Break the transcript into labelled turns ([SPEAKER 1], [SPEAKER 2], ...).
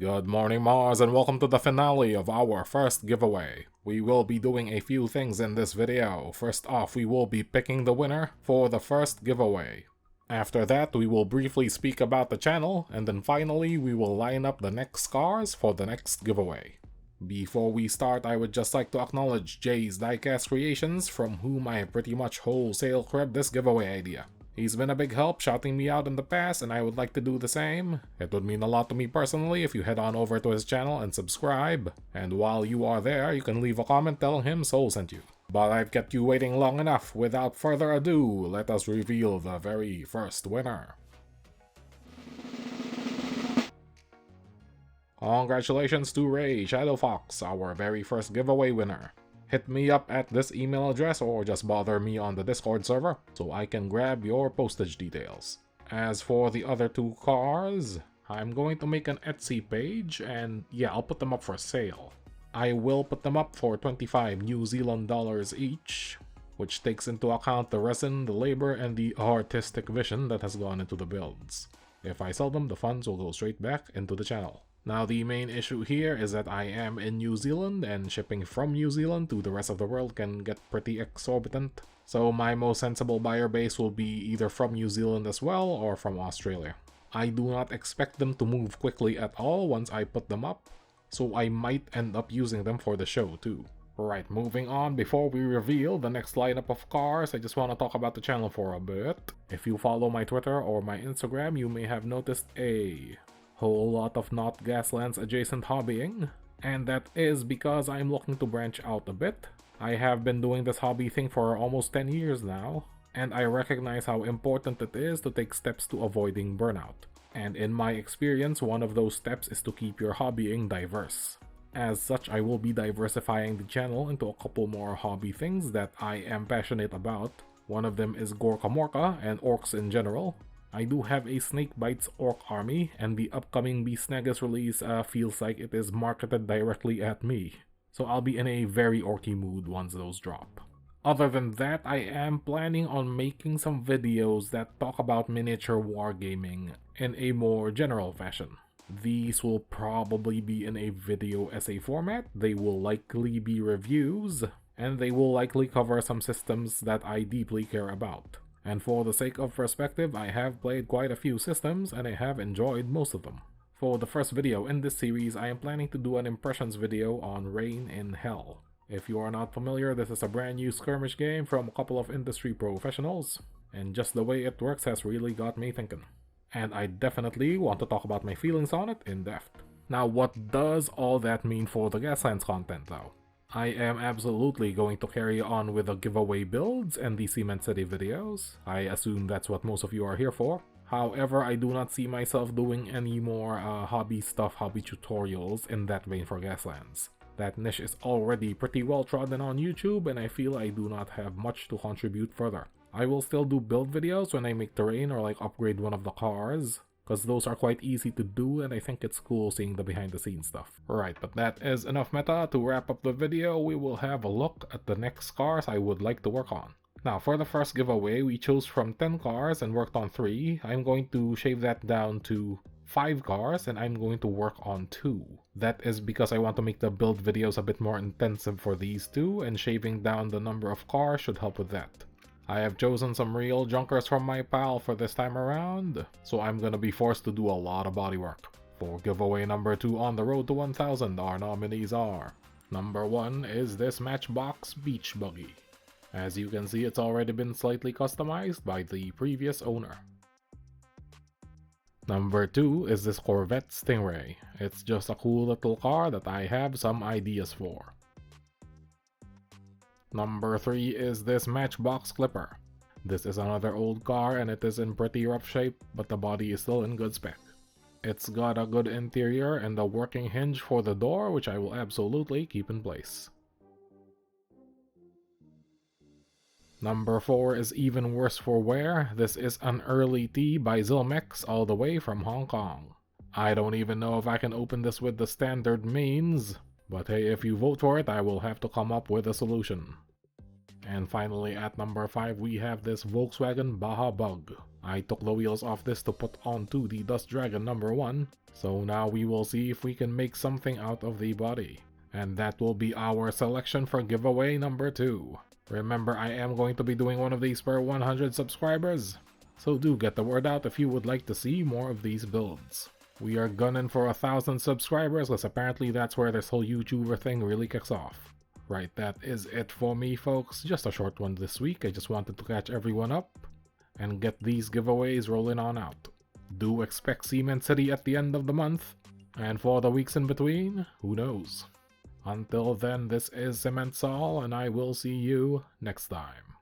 [SPEAKER 1] Good morning, Mars, and welcome to the finale of our first giveaway. We will be doing a few things in this video. First off, we will be picking the winner for the first giveaway. After that, we will briefly speak about the channel, and then finally, we will line up the next cars for the next giveaway. Before we start, I would just like to acknowledge Jay's Diecast Creations, from whom I have pretty much wholesale cribbed this giveaway idea. He's been a big help shouting me out in the past, and I would like to do the same. It would mean a lot to me personally if you head on over to his channel and subscribe. And while you are there, you can leave a comment telling him Soul sent you. But I've kept you waiting long enough. Without further ado, let us reveal the very first winner. Congratulations to Ray Shadow Fox, our very first giveaway winner. Hit me up at this email address or just bother me on the Discord server so I can grab your postage details. As for the other two cars, I'm going to make an Etsy page and yeah, I'll put them up for sale. I will put them up for 25 New Zealand dollars each, which takes into account the resin, the labor, and the artistic vision that has gone into the builds. If I sell them, the funds will go straight back into the channel. Now, the main issue here is that I am in New Zealand, and shipping from New Zealand to the rest of the world can get pretty exorbitant. So my most sensible buyer base will be either from New Zealand as well, or from Australia. I do not expect them to move quickly at all once I put them up, so I might end up using them for the show too. Right, moving on, before we reveal the next lineup of cars, I just want to talk about the channel for a bit. If you follow my Twitter or my Instagram, you may have noticed a whole lot of not Gaslands adjacent hobbying, and that is because I'm looking to branch out a bit. I have been doing this hobby thing for almost 10 years now, and I recognize how important it is to take steps to avoiding burnout. And in my experience, one of those steps is to keep your hobbying diverse. As such, I will be diversifying the channel into a couple more hobby things that I am passionate about. One of them is Gorka Morka and orcs in general. I do have a Snakebites orc army, and the upcoming Beast Nagus release feels like it is marketed directly at me. So I'll be in a very orky mood once those drop. Other than that, I am planning on making some videos that talk about miniature wargaming in a more general fashion. These will probably be in a video essay format, they will likely be reviews, and they will likely cover some systems that I deeply care about. And for the sake of perspective, I have played quite a few systems and I have enjoyed most of them. For the first video in this series, I am planning to do an impressions video on Reign in Hell. If you are not familiar, this is a brand new skirmish game from a couple of industry professionals, and just the way it works has really got me thinking. And I definitely want to talk about my feelings on it in depth. Now, what does all that mean for the Gaslands content though? I am absolutely going to carry on with the giveaway builds and the Cement City videos. I assume that's what most of you are here for. However, I do not see myself doing any more hobby tutorials in that vein for Gaslands. That niche is already pretty well trodden on YouTube, and I feel I do not have much to contribute further. I will still do build videos when I make terrain or like upgrade one of the cars, because those are quite easy to do, and I think it's cool seeing the behind the scenes stuff. Right, but that is enough meta. To wrap up the video, we will have a look at the next cars I would like to work on. Now, for the first giveaway, we chose from 10 cars and worked on 3. I'm going to shave that down to 5 cars, and I'm going to work on 2. That is because I want to make the build videos a bit more intensive for these two, and shaving down the number of cars should help with that. I have chosen some real junkers from my pal for this time around, so I'm gonna be forced to do a lot of bodywork. For giveaway number 2 on the road to 1000, our nominees are: number 1 is this Matchbox Beach Buggy. As you can see, it's already been slightly customized by the previous owner. Number 2 is this Corvette Stingray. It's just a cool little car that I have some ideas for. Number 3 is this Matchbox Clipper. This is another old car and it is in pretty rough shape, but the body is still in good spec. It's got a good interior and a working hinge for the door, which I will absolutely keep in place. Number 4 is even worse for wear. This is an early tea by Zilmex all the way from Hong Kong. I don't even know if I can open this with the standard means, but hey, if you vote for it, I will have to come up with a solution. And finally at number 5 we have this Volkswagen Baja Bug. I took the wheels off this to put onto the Dust Dragon number 1, so now we will see if we can make something out of the body. And that will be our selection for giveaway number 2. Remember, I am going to be doing one of these per 100 subscribers, so do get the word out if you would like to see more of these builds. We are gunning for 1,000 subscribers, because apparently that's where this whole YouTuber thing really kicks off. Right, that is it for me folks, just a short one this week. I just wanted to catch everyone up and get these giveaways rolling on out. Do expect Cement City at the end of the month, and for the weeks in between, who knows. Until then, this is Cement Saul, and I will see you next time.